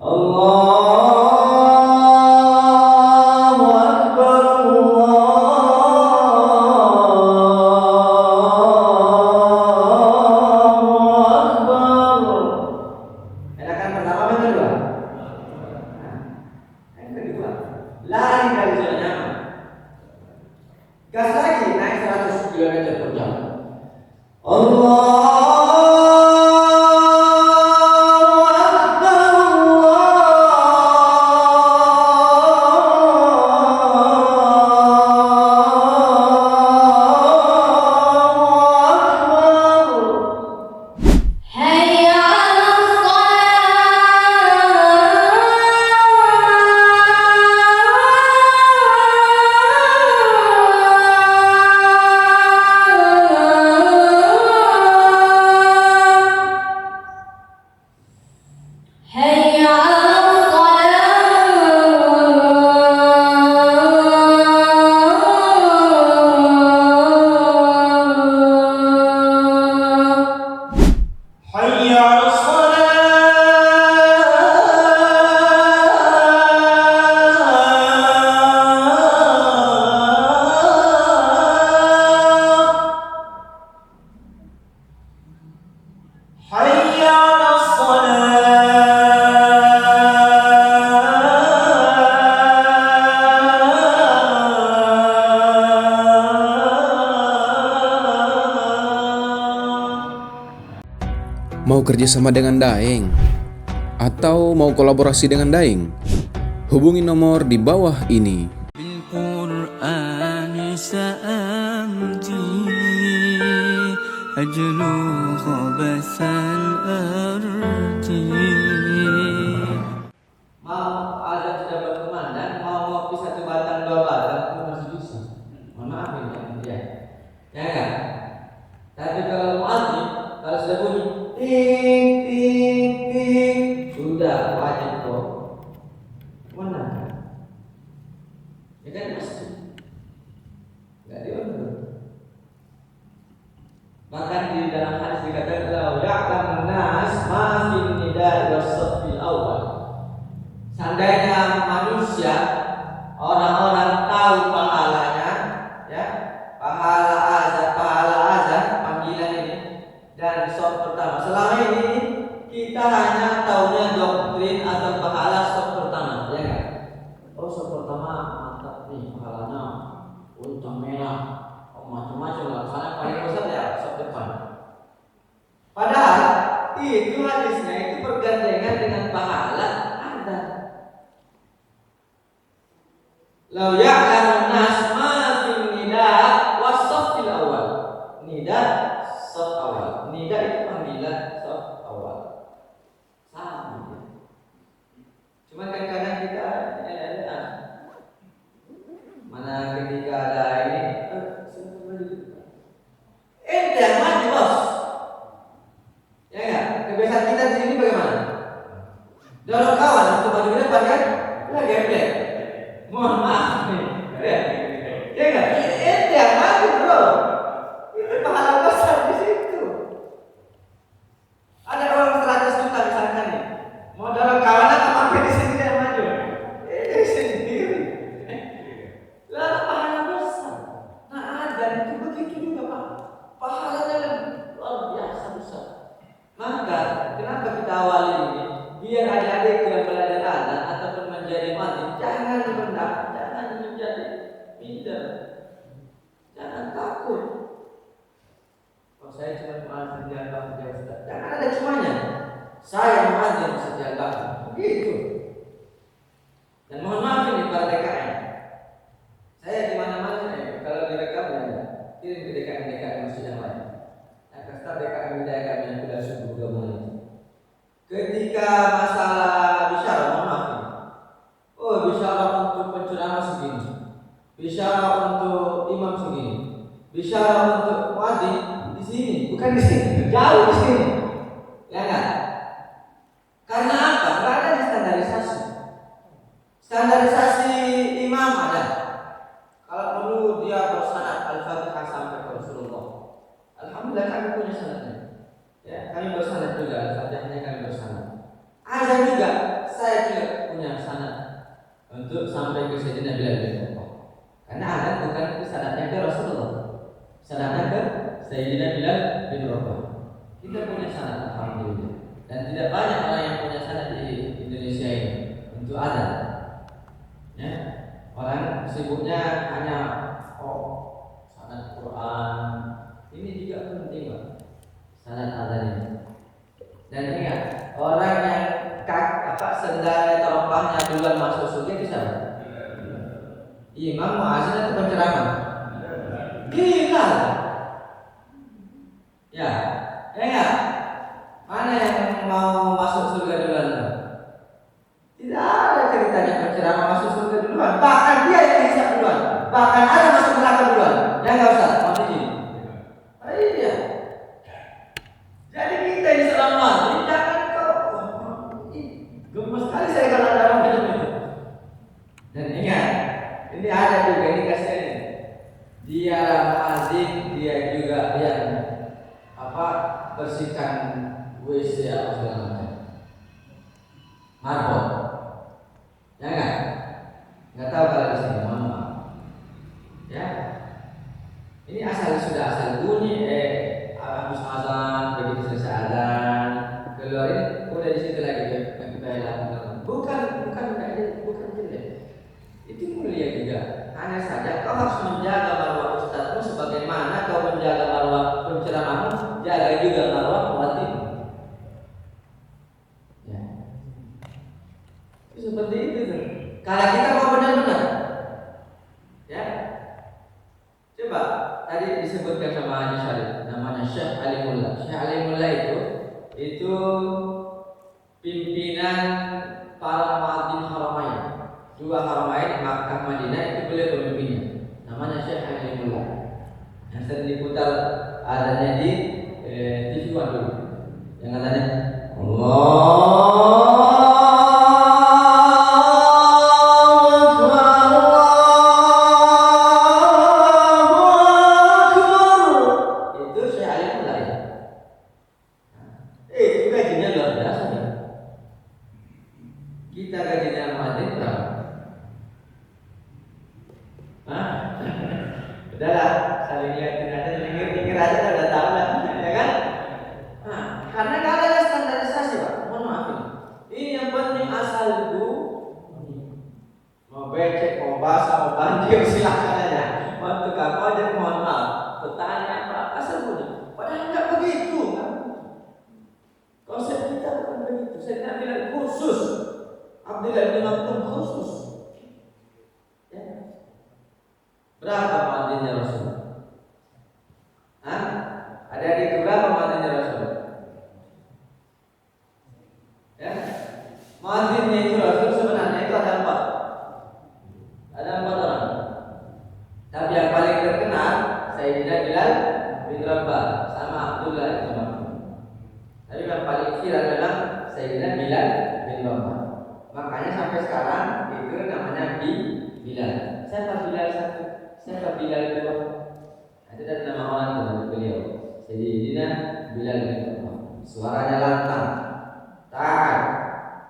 Allahu Akbar, Allahu Akbar. Enakan pertama apa kedua? Yang kedua. Lari dari zona nyaman. Gas lagi naik 100 km per jam. Allah Mau kerjasama dengan Daeng? Atau mau kolaborasi dengan Daeng? Hubungi nomor di bawah ini. mau azan sudah berkumandang, mau ngopi 1 batang 2 batang pun masih bisa. Mohon maaf ini ya. Ya enggak? Tapi kalau muadzin, kalau sudah bunyi ting ting ting, sudah wajib kok. Mana? Ya kan pasti. Enggak diundur. Bahkan di dalam hadis dikatakan la ya'lamun nas ma fin nida was-saffil awal. Seandainya manusia, orang-orang tahu pahalanya, ya, pahala azan panggilan ini dan shop pertama. Selama ini kita hanya tahunya doktrin atau pahala shop pertama, ya kan? Oh, shop pertama mantap nih pahalanya, unta merah, macam-macam lah. Karena paling besar ya shop depan. Padahal itu hadisnya itu bergandengan dengan pahala ada. Lau ya'lamun nas ma fil nida was-saffil awal. Nida shaf awal. Nida itu panggilan, shaf awal. Sama. Cuma kadang-kadang kita mana ketika ada ini yang maju bos. Ya enggak? Kebiasaan kita di sini bagaimana? Dorong kawan untuk maju ke depan kan? Lah geblek. Mohon maaf nih. Ya enggak? Yang maju bro. Itu pahala besar di situ. Ada orang 100 juta misalkan nih. Mau dorong kawan atau mampir di sini yang maju? Ini sendiri. Lalu pahala besar. Nah azan itu begitu juga Pak. Pahalanya luar biasa besar. Maka kenapa kita awali ini? Biar adik-adik yang belajar azan ataupun menjadi muadzin jangan rendah, jangan menjadi minder, jangan takut. Kalau saya cuma muadzin di Al-Bahar ya Ustaz, jangan ada cumanya. Saya muadzin Ustaz di Al-Bahar, begitu. Dan mohon maaf ini para DKM. Saya di mana-mana kalau direkam ya kirim ke DKM masjid yang lain. Kasih DKM kami yang sudah subuh gabungan itu. Ketika masalah bisyarah, mohon maaf ini. Oh, bisyarah untuk penceramah segini, bisyarah untuk imam segini, bisyarah untuk muadzin di sini, bukan di sini, jauh di sini. Ya enggak? Karena apa? Karena ada standarisasi. Standarisasi imam ada. Kalau perlu dia bersanad Al-Fatihah sampai ke Rasulullah. Alhamdulillah kami punya sanadnya. Ya, kami bersanad juga Al-Fatihahnya kami bersanad. Azan punya sanad untuk sampai ke Sayyidina Bilal bin Rabah. Karena ada bukan sanadnya ke Rasulullah, sanadnya ke Sayyidina Bilal bin Rabah. Kita punya sanad, alhamdulillah. Dan tidak banyak orang yang punya sanad di Indonesia ini untuk azan. Ya, orang sibuknya hanya sanad Quran. Ini juga penting, Pak. Sanad azan ini. Dan ingat, orang yang sendal teropahnya duluan masuk surga itu siapa? Imam muazzin atau penceramah? Gila. Ya, enggak. Mana yang mau masuk surga duluan? Tidak ada ceritanya penceramah masuk surga duluan. Bahkan dia yang hisab duluan. Bahkan ada masuk neraka duluan. Ya enggak usah, mau izin. Iya. Jadi kita ini selama ini jangan gemes sekali saya kalau ada orang macam itu. Dan ingat, ini ada juga ini kasih ini. Dia muazzin, dia juga yang bersihkan WC atau segala macam. Marbot. Ya enggak? Enggak tahu kalau di sini, mohon maaf. Ya. Ini sudah asal bunyi habis azan, begitu selesai azan, keluar ini udah di situ lagi. Bukan jelek. Itu mulia juga. Hanya saja kau harus menjaga marwah ustazmu sebagaimana kau menjaga marwah penceramahmu, jaga juga marwah muadzin. Ya. Itu seperti itu tuh. Kalau kita mau benar-benar, ya. Coba tadi disebutkan sama Haji Syarif, namanya Syekh Alimullah. Syekh Alimullah itu pimpinan para muadzin haramain, dua haramain Makkah Madinah, itu beliau pemimpinnya. Namanya Syekh Alimullah. Yang sering diputar adanya di TV One dulu. Yang katanya Allah. Berapa muadzinnya Rasul? Ada di berapa muadzinnya Rasul? Ya, muadzinnya itu Rasul sebenarnya itu ada 4. Ada 4 orang. Tapi yang paling terkenal Sayyidina Bilal bin Rabah sama Abdullah bin Mas'ud. Tapi yang paling viral adalah Sayyidina Bilal bin Rabah. Makanya sampai sekarang itu namanya Bilal. Siapa Bilal satu? Siapa Bilal itu? Ada dari nama orang itu beliau. Sayyidina Bilal bin Rabah. Suaranya lantang, taat,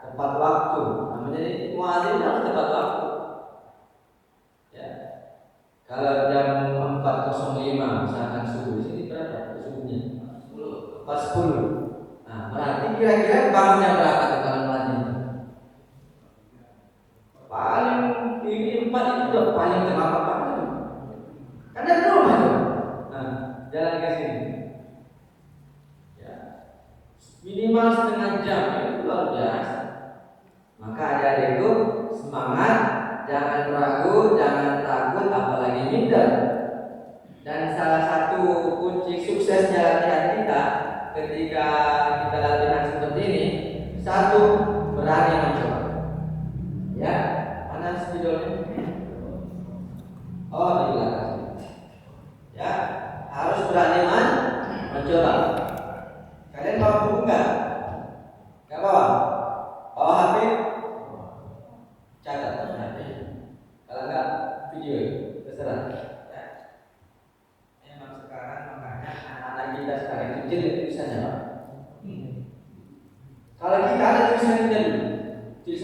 tepat waktu. Namanya muadzin harus tepat waktu. Ya. Kalau jam 4.05 misalkan subuh, di sini berapa subuhnya? 4.10. Nah, berarti kira-kira bangunnya berapa tuh kalau muadzin? Paling ini 4 itu udah paling terlambat banget. Kan dari rumah tuh. Nah, jalan ke sini. Ya. Minimal setengah jam itu luar biasa. Maka adik-adikku semangat, jangan ragu, jangan takut, apalagi minder. Dan salah satu kunci suksesnya latihan kita ketika kita latihan seperti ini, satu, berani mencoba. Ya, mana spidolnya?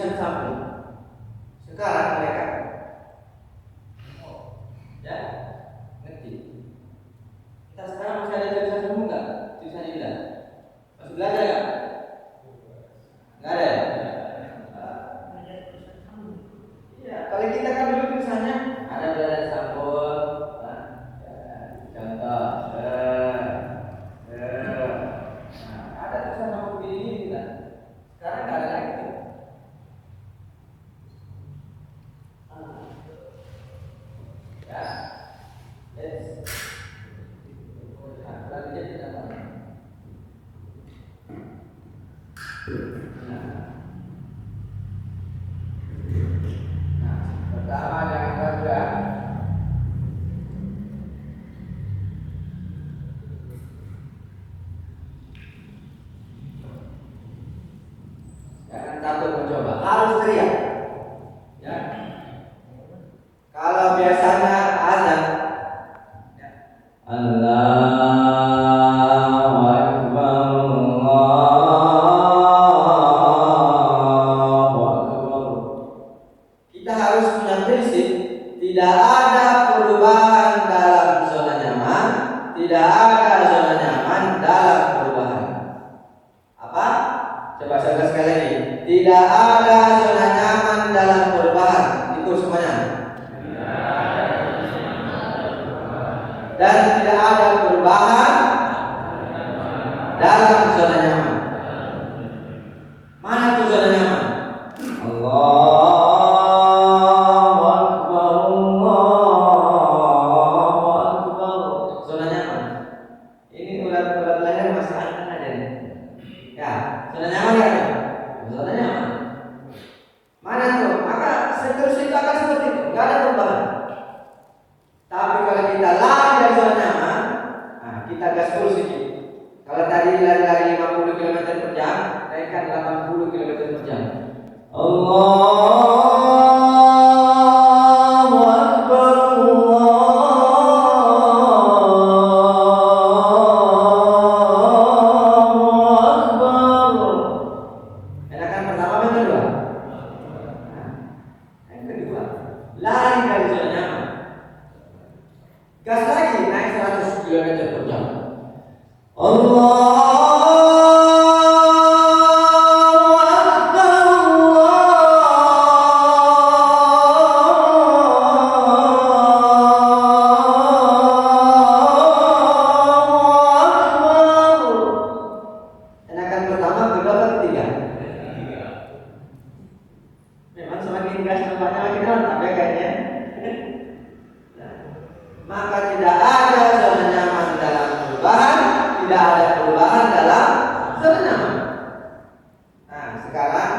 tulisan sambung. Sekarang mereka ya ngerti. Kita sekarang masih ada tulisan sambung nggak? Tulisan ini masih belajar nggak? Nggak ada ya? Iya, kalau kita kan dulu tulisannya ada tulisan sambung. Contoh, ada tulisan sambung begini kita. Sekarang nggak ada lagi tuh. Ya, yes. Nah, lagi jadi apa? Pertama jangan ragu. Jangan takut mencoba, harus teriak. Ya. Kalau biasanya azan, ya. Allahu Akbar, Allahu Akbar. Kita harus punya prinsip, tidak ada perubahan dalam zona nyaman, tidak ada zona nyaman dalam perubahan. Apa? Coba saya ulas sekali lagi. Tidak ada zona nyaman dalam perubahan. Ikut semuanya. Dan tidak ada perubahan dalam zona nyaman. Mana tuh zona nyaman? Allahu Akbar, Allahu Akbar. Zona nyaman. Ini ulat-ulat leher masih anak aja nih. Ya, zona nyaman ya? Zona nyaman. Mana tuh? Maka seterusnya itu akan seperti itu, nggak ada perubahan. Tapi kalau kita lari dari zona nyaman, nah kita gaspol sedikit. Kalau tadi lari-lari 50 km per jam, naikkan 80 km per jam. Allahu Akbar, Allahu Akbar. Enakan pertama apa kedua? Yang kedua, lari dari zona nyaman. Gas lagi, naik 100 km per jam. Allahu Akbar, Allahu Akbar. Enakan pertama, kedua, atau ketiga? Memang semakin gas nampaknya makin mantap ya kayaknya. Maka tidak ada zona nyaman dalam perubahan, tidak ada perubahan dalam zona nyaman. Nah, sekarang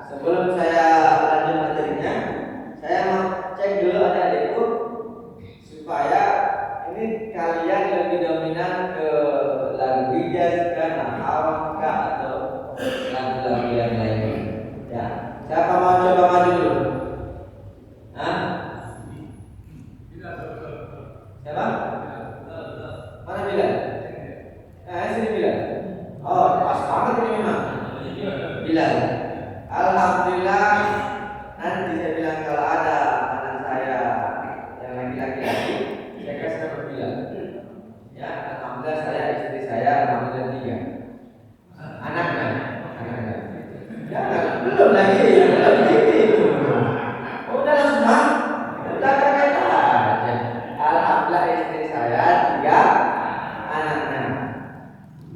sebelum saya lanjut materinya, saya mau cek dulu adik-adikku supaya ini kalian lebih dominan ke lagu Hijaz kan, Nahawah kah, atau lagu-lagu yang lain. Ya, siapa mau coba maju dulu? Hah? Siapa? Mana Bilal? Sini Bilal. Oh, pas banget ini memang. Bilal. Alhamdulillah. Nanti saya bilang kalau ada anak saya yang laki-laki lagi, saya kasih nama Bilal. Ya, alhamdulillah saya, istri saya, alhamdulillah 3. Anaknya. Ya, belum lagi. Udah langsung bang. Udah kaget aja. Alhamdulillah istri saya 3 anaknya,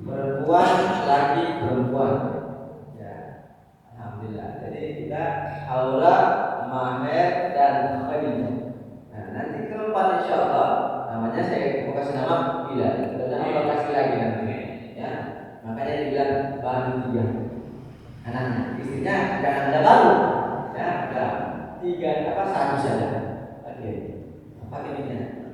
perempuan laki perempuan. Ya, alhamdulillah. Jadi kita Aura, Maher, dan Khadijah. Nah, nanti keempat insyaallah namanya saya mau kasih nama Bilal. Dan Allah kasih lagi nanti. Ya, makanya dibilang baru 3 anaknya. Istrinya jangan ada baru. Ya, ada 3 apa 1 saja. Oke. Apa ini?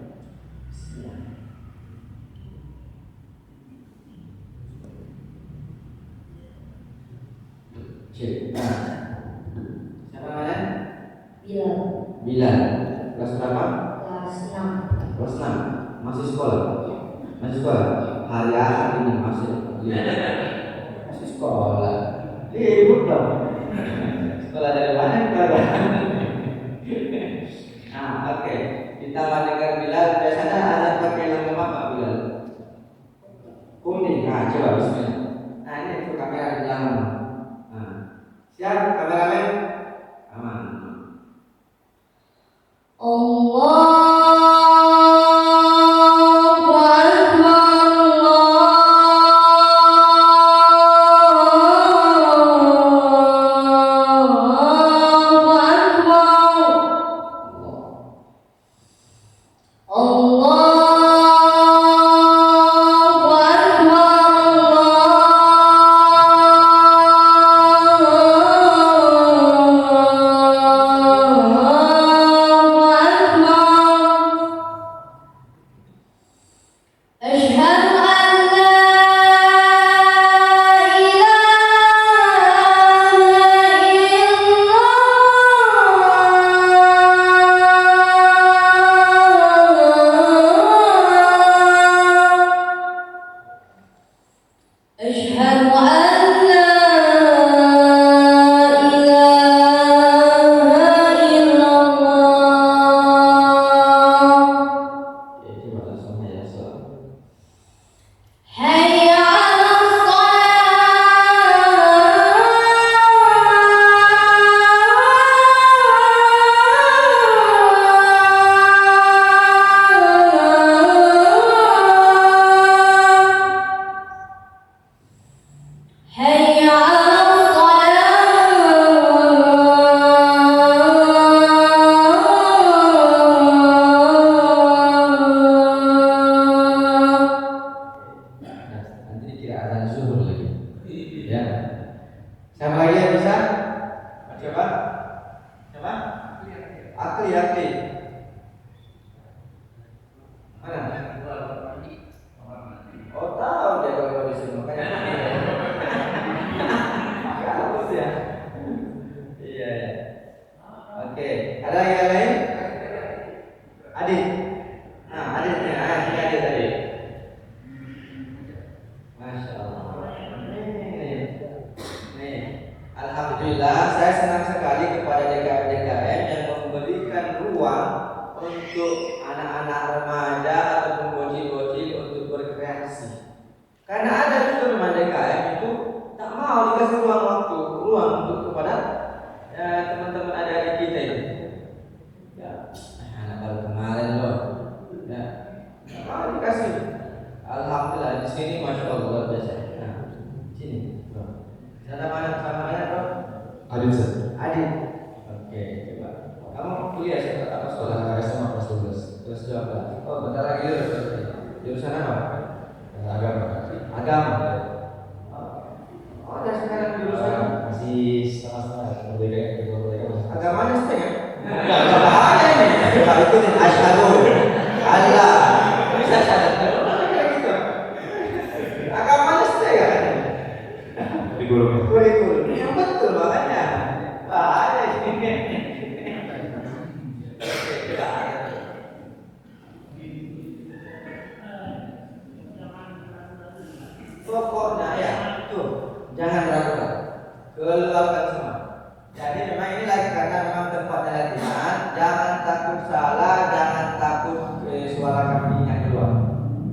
Cek. Nah, siapa namanya? Bilal. Bilal. Kelas berapa? Kelas 6. Kelas 6. Masih sekolah? Masih sekolah. Hari Ahad ini masih sekolah. Libur dong. Sekolah dari mana Bilal? Nah, oke. Kita mendengar Bilal biasanya azan pakai lampu apa Bilal? Kuning. Nah, coba bismillah. Nah, ini untuk kamera di belakang. Nah, siap kameramen? Aman. Allahu Akbar. Allahu Akbar. Allahu أشهد أن لا إله إلا الله. Ya, coba langsung aja sholat. حي على الصلاة. حي على الصلاة. Nanti dikira azan zuhur lagi. Ya. Siapa lagi yang bisa? Coba. Coba. Akli. Mana? Oh, tahu dia kalau di sini makanya. Kamu ya. Iya. Oke. Ada lagi yang lain? Adik. Nah, adiknya. Sini adik tadi. Masya Allah. Nih, alhamdulillah saya senang sekali kepada DKM yang memberikan ruang untuk anak-anak remaja ataupun bocil-bocil untuk berkreasi. Karena ada juga teman DKM itu tak mau dikasih ruang untuk kepada teman-teman adik-adik kita ini. Ya, anak baru kemarin loh. Ya, tak mau dikasih. Alhamdulillah di sini masya Allah luar biasa. Nah, sini, bro. Sana mana bro? Adit Sir. Adit. Oke, coba. Kamu kuliah siapa? Apa sekolah? SMA kelas 12. Kelas 12. Oh, bentar lagi lulus. Jurusan apa? Agama. Agama. Oh, dan sekarang jurusan Masih setengah-setengah. Merdeka. agamanya setengah. Enggak ada ini. Coba ikutin asyhadu Allah. Bisa syahadat. Agamanya setengah. Kurikulum. Yang betul makanya. Wah, ada ini. Pokoknya ya, tuh jangan ragu, keluarkan semua. Jadi memang ini lagi karena memang tempatnya latihan. Jangan takut salah, jangan takut suara kambing yang keluar.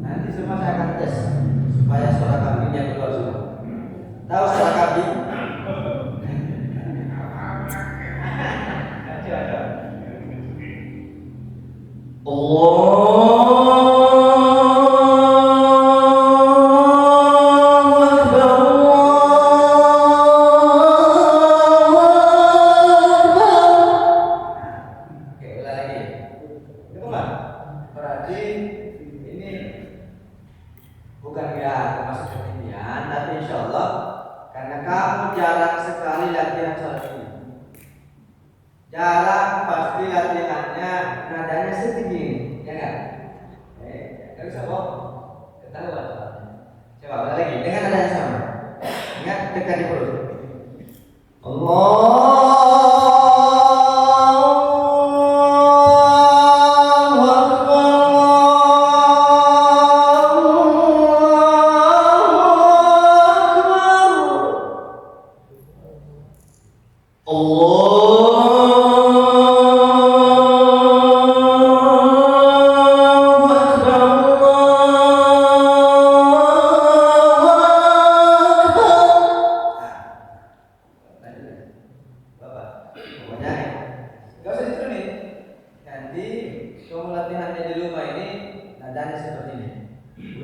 Nanti semua saya akan tes supaya suara kambing yang keluar semua. Tahu suara kambing? Oke, ulang lagi. Kembali. Berarti ini bukan ya termasuk ketinggian, tapi insya Allah karena kamu jarang sekali latihan sholat ini. Jarang pasti latihannya nadanya setinggi ini, ya kan? Nggak bisa bohong, ketahuan soalnya. Coba ulang lagi dengan nada yang sama. Ingat tekan di perut. Allahu Akbar.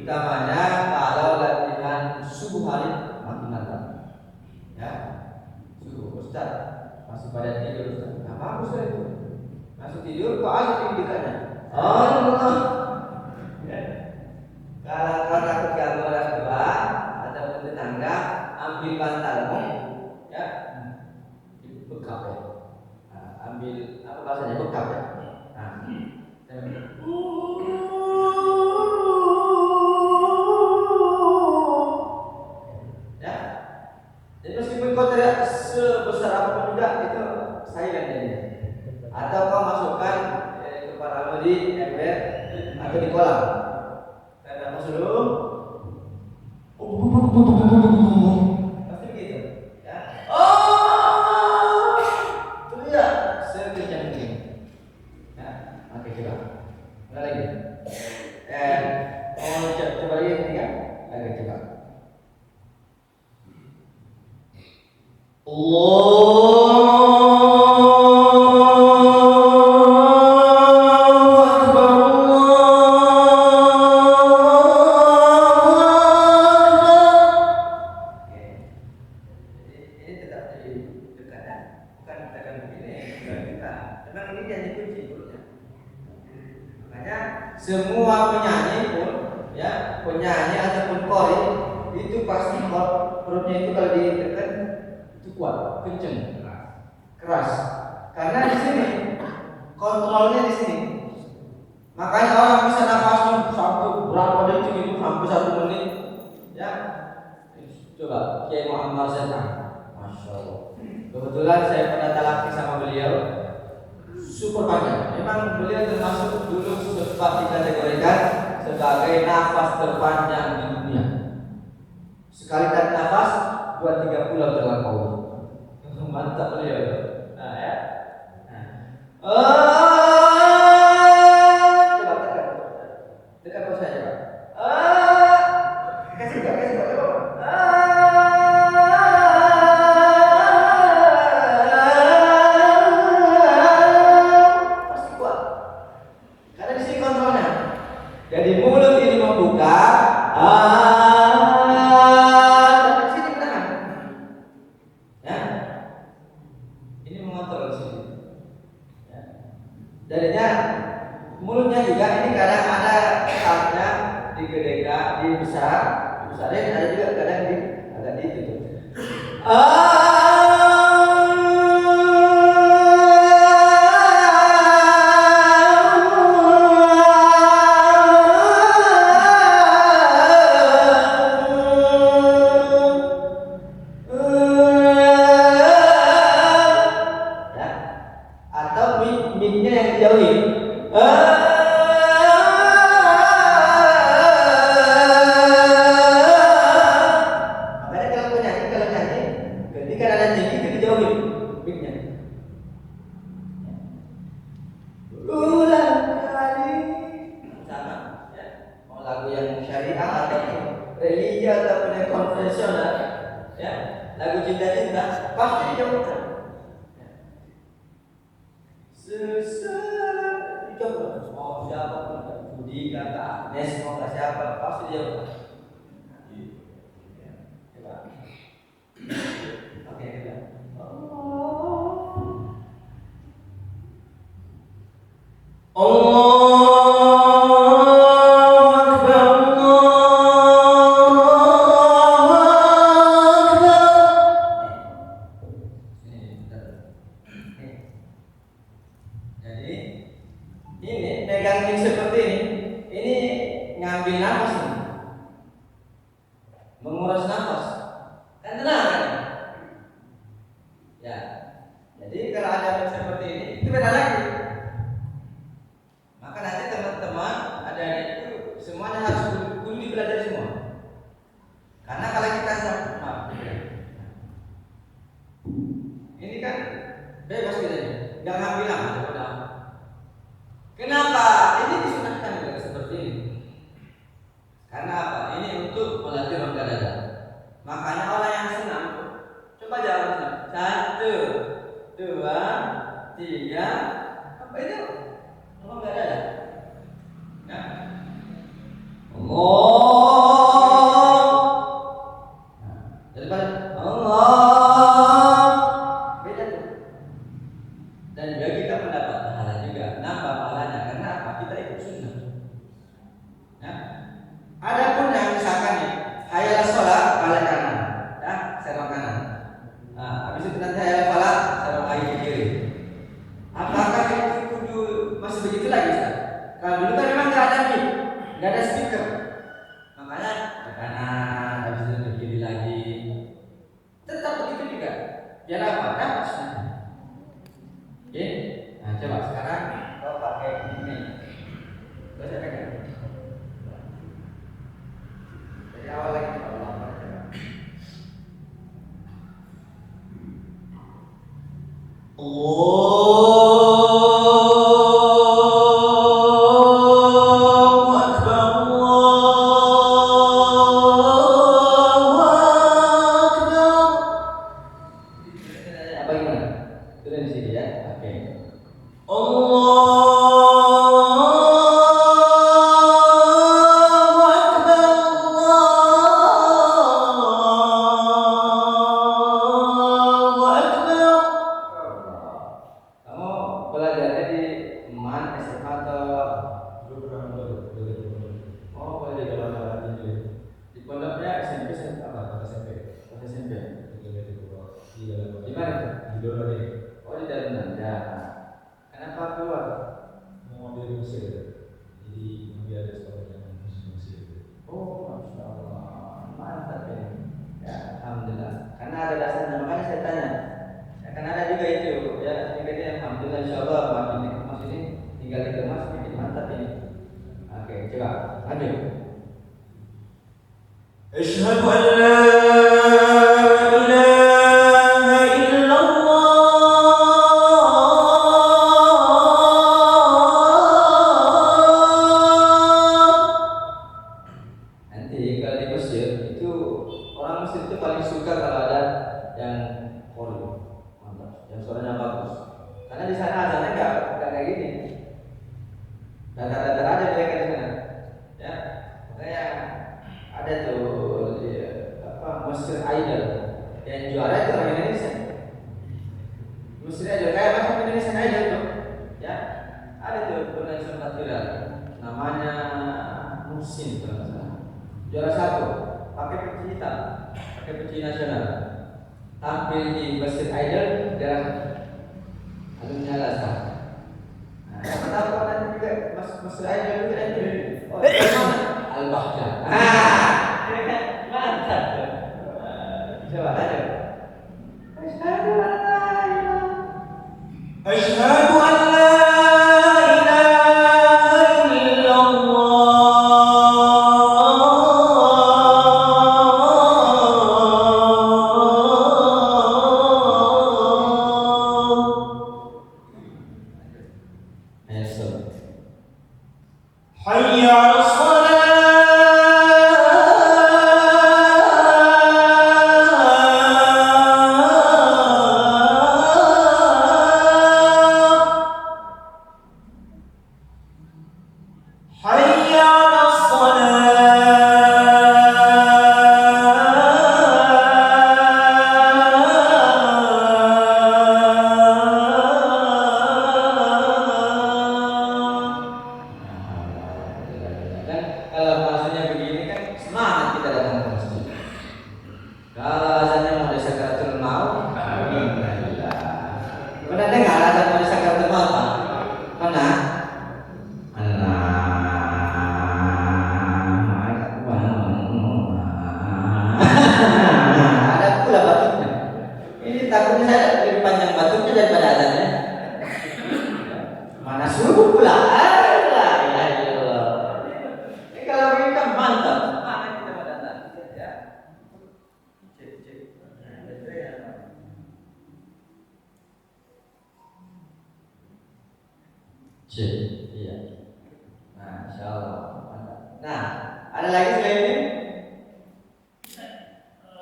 utamanya kalau latihan subuh hari makin mantap. Ya, subuh Ustaz masih pada tidur Ustaz. Apa Ustaz itu? Masuk tidur kok asik pendidikannya. Allah. Ya. Kalau kau takut ganggu orang tua atau tetangga, ambil bantalmu, ya, bekap ya. Nah, ambil apa bahasanya bekap ya. Nah, ya. Jadi meskipun kau teriak sebesar apapun juga itu silent jadinya. Atau kau masukkan kepalamu di ember atau di kolam. Karena masuk dulu. Pasti begitu. Ya. Oh, teriak sekencang mungkin. Ya, oke coba. Ulang lagi. Coba lagi yang ketiga. Oke coba. Ini tetap jadi dekat ya. Bukan tekan begini, bukan kita. Memang ini jadi kunci perutnya. Makanya semua penyanyi pun, ya penyanyi ataupun kori itu pasti perutnya itu kalau ditekan itu kuat, kenceng, keras. Karena di sini kontrolnya di sini. Makanya orang bisa nafasnya sampai berapa detik itu sampai 1 menit. Ya, coba Kiai Muhammad Zainal, Masya Allah. Kebetulan saya pernah talaki sama beliau, super panjang. Memang beliau termasuk dulu sempat dikategorikan sebagai nafas terpanjang di dunia. Sekali tarik nafas buat 3 pulau terlampau. Mantap beliau. Nah, ya. Coba dekat kau saya coba. Kasih coba. Pasti kuat. Karena di sini kontrolnya. Jadi mulut ini membuka, tapi di sini menahan. Ya. Ini mengontrol di sini. Ya. Jadinya mulutnya juga ini kadang ada saatnya dibesarin, ada juga kadang agak ditutup. Ya. Atau mic-nya yang dijauhin. Makanya kalau nyanyi, ketika ada tinggi itu dijauhin mic-nya. Ulang kali sama, ya. Mau lagu yang syariah atau religi ataupun yang konvensional, ya. Lagu cinta-cinta pasti dijauhkan. Sesat dicoba. Mau siapa pun, Budi kata Agnes mau ke siapa pasti dijauhkan. Coba. Oke, coba. Jadi ini pegang mic seperti ini ngambil nafas nih. Menguras nafas. Kan tenang kan? Ya. Jadi kalau ada mic seperti ini itu beda lagi. Maka nanti teman-teman ada itu semuanya harus kudu dipelajari semua. Karena kalau kita ini kan bebas kita ini, nggak ngambil lama. Kenapa? Ini disunahkan juga seperti ini. Karena apa? Ini untuk melatih rongga dada. Makanya orang yang senang, coba jawab. 1, 2, 3. Apa itu? Rongga dada. Nah. Allah. Dan juga kita mendapat pahala juga, nambah pahalanya karena apa? Kita ikut sunnah. Ya. Adapun yang misalkan nih, hayal sholat balik kanan, ya, serong kanan. Nah, habis itu nanti hayal sholat serong kaki kiri. Apakah itu kudu masih begitu lagi, Ustaz? Kalau dulu kan memang nggak ada speaker, makanya ke kanan, habis itu ke kiri lagi. Tetap begitu juga. Biar apa? Dapat sunnah. Oke, nah coba sekarang kau pakai ini. Kau saya pegang. Dari awal lagi kalau lama coba. Allahu Akbar, Allahu Akbar. Apa gimana? Sudah di sini ya. Oke. Allahu Akbar, Allahu Akbar. Kamu belajarnya di MAN, SMA atau oh boleh di dalam di pondoknya SMP apa SMP? Pas SMP. Di mana tuh? Oh di dalam Nanda. Kenapa keluar? Oh masya Allah, mantap ini. Ya alhamdulillah. Karena ada dasarnya makanya saya tanya. Ya, kan ada juga itu. Ya sedikitnya alhamdulillah insyaallah mas ini tinggal dikemas bikin mantap ini. Oke coba lanjut. Asyhadu an la ilaha illallah. Nanti kalau di Mesir itu orang Mesir itu paling suka kalau ada yang kori, mantap, yang suaranya bagus. Karena di sana azannya nggak kayak gini. Datar-datar aja mereka di sana. Ya, makanya ada tuh Mesir Idol yang juara itu orang Indonesia. Mesir Idol kayak macam Indonesian Idol tuh. Ya, ada tuh pernah sempat viral. Namanya Musin kalau nggak salah. Juara 1 pakai peci hitam, pakai peci nasional, tampil di Mesir Idol dan alumni Al-Azhar. Nah, yang tahu nanti juga Mesir Idol juga ada oh, Al-Bahjah. Mantap tuh. Coba aja. Asyhadu an la ilaha illallah. Hayya 'alas Iya. Nah, insyaallah. Nah, ada lagi selain ini?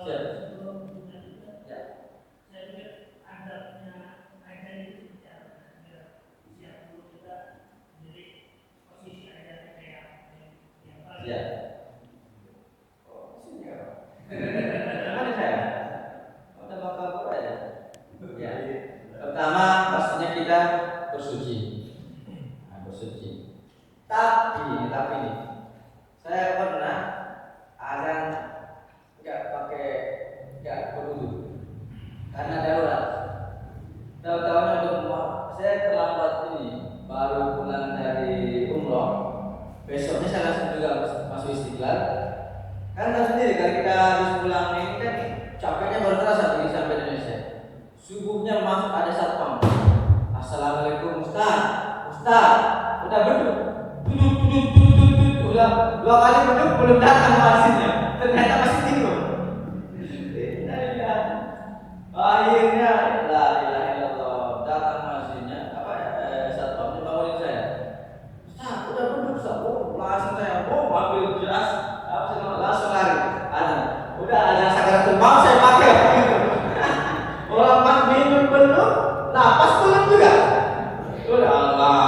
Siap. Ya. Ya. Oh, sini ya. Mana saya? Oh, udah bakal apa ya? Ya. Pertama, pastinya kita sudah bersuci. Nah, bersuci. Tapi nih, saya pernah azan nggak berwudu karena darurat. Tahu-tahunya saya terlambat ini, baru pulang dari umroh. Besoknya saya langsung juga masuk Istiqlal. Kan tahu sendiri kan kita habis pulang ini kan capeknya baru terasa pergi sampai Indonesia. Subuhnya masuk ada satpam. Assalamualaikum Ustaz, udah duduk. Udah 2 kali duduk belum datang wasinnya. Ternyata masih tidur. Akhirnya la ilaha illallah datang wasinnya satpamnya bangunin saya. Ustaz, udah duduk Ustaz. Langsung saya ambil jas, langsung lari. Udah ada sakaratul maut saya pakai. Orang minum belum, napas belum juga. Udah Allah